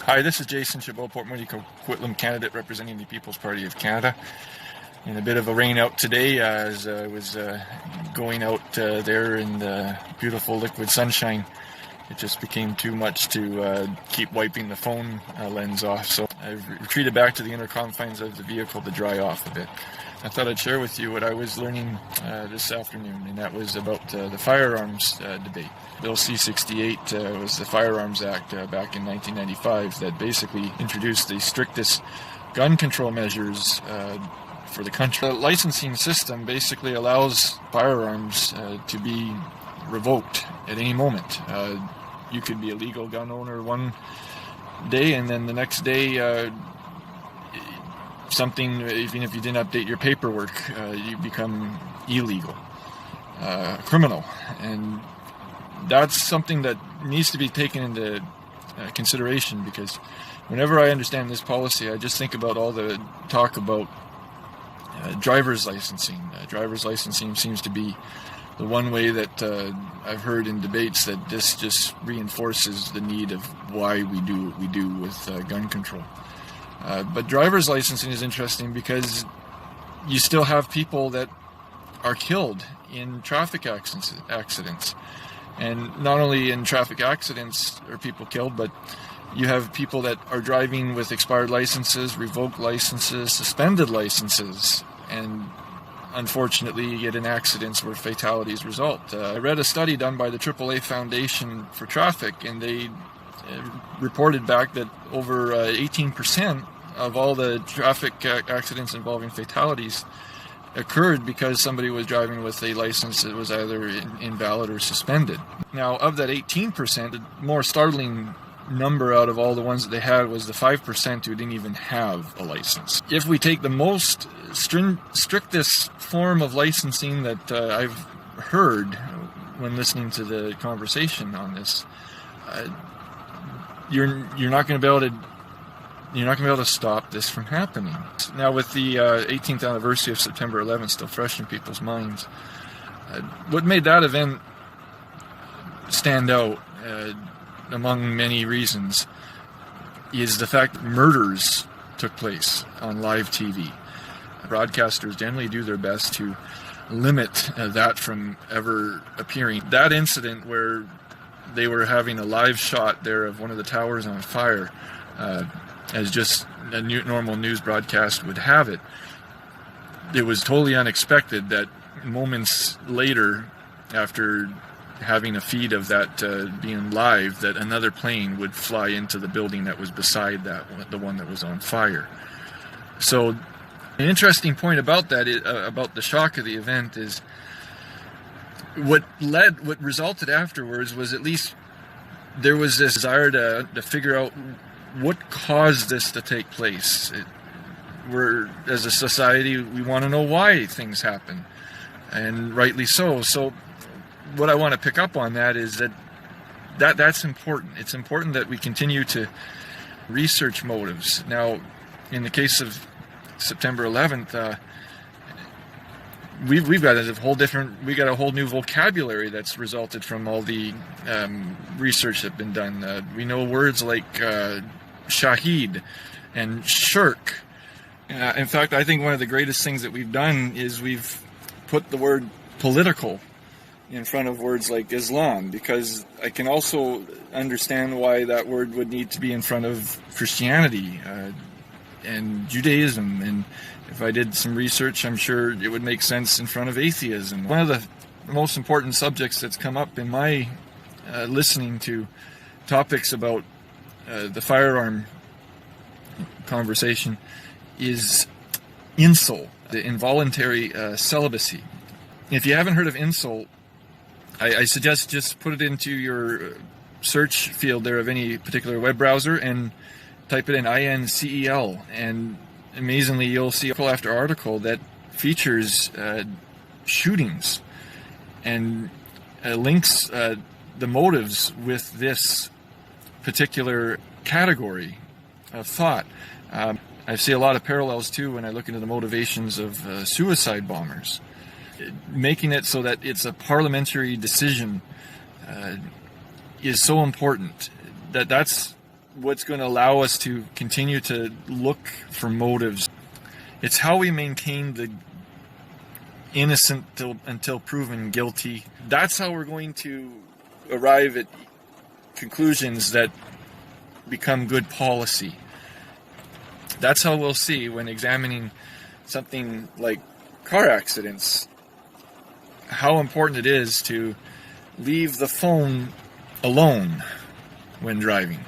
Hi, this is Jayson, Chabot, Port Moody, Coquitlam candidate representing the People's Party of Canada. In a bit of a rain out today as I was going out there in the beautiful liquid sunshine. It just became too much to keep wiping the phone lens off, so I've retreated back to the inner confines of the vehicle to dry off a bit. I thought I'd share with you what I was learning this afternoon, and that was about the firearms debate. Bill C-68 was the Firearms Act back in 1995 that basically introduced the strictest gun control measures for the country. The licensing system basically allows firearms to be revoked at any moment. You could be a legal gun owner one day, and then the next day something, even if you didn't update your paperwork, you become illegal, criminal. And that's something that needs to be taken into consideration, because whenever I understand this policy, I just think about all the talk about driver's licensing. Driver's licensing seems to be the one way that I've heard in debates that this just reinforces the need of why we do what we do with gun control. But driver's licensing is interesting because you still have people that are killed in traffic accidents. And not only in traffic accidents are people killed, but you have people that are driving with expired licenses, revoked licenses, suspended licenses, and unfortunately you get in accidents where fatalities result. I read a study done by the AAA Foundation for Traffic, and they reported back that over 18% of all the traffic accidents involving fatalities occurred because somebody was driving with a license that was either invalid or suspended. Now, of that 18%, the more startling number out of all the ones that they had was the 5% who didn't even have a license. If we take the most strictest form of licensing that I've heard when listening to the conversation on this, you're not going to be able to. You're not going to be able to stop this from happening. Now, with the 18th anniversary of September 11th still fresh in people's minds, what made that event stand out, among many reasons, is the fact that murders took place on live TV. Broadcasters generally do their best to limit that from ever appearing. That incident where they were having a live shot there of one of the towers on fire, as just a normal news broadcast would have it, it was totally unexpected that moments later, after having a feed of that being live, that another plane would fly into the building that was beside that, the one that was on fire. So an interesting point about that, about the shock of the event, is what resulted afterwards was at least there was this desire to figure out what caused this to take place. We're, as a society, we want to know why things happen, and rightly so. So what I want to pick up on that is that's important. It's important that we continue to research motives. Now, in the case of September 11th, we've got a whole new vocabulary that's resulted from all the research that's been done. We know words like Shaheed and shirk. In fact, I think one of the greatest things that we've done is we've put the word political in front of words like Islam, because I can also understand why that word would need to be in front of Christianity and Judaism. And if I did some research, I'm sure it would make sense in front of atheism. One of the most important subjects that's come up in my listening to topics about the firearm conversation is INSOL, the involuntary celibacy. If you haven't heard of INSOL, I suggest just put it into your search field there of any particular web browser and type it in INCEL, and amazingly you'll see article after article that features shootings and links the motives with this particular category of thought. I see a lot of parallels too when I look into the motivations of suicide bombers. Making it so that it's a parliamentary decision is so important. That's what's going to allow us to continue to look for motives. It's how we maintain the innocent until proven guilty. That's how we're going to arrive at conclusions that become good policy. That's how we'll see when examining something like car accidents, how important it is to leave the phone alone when driving.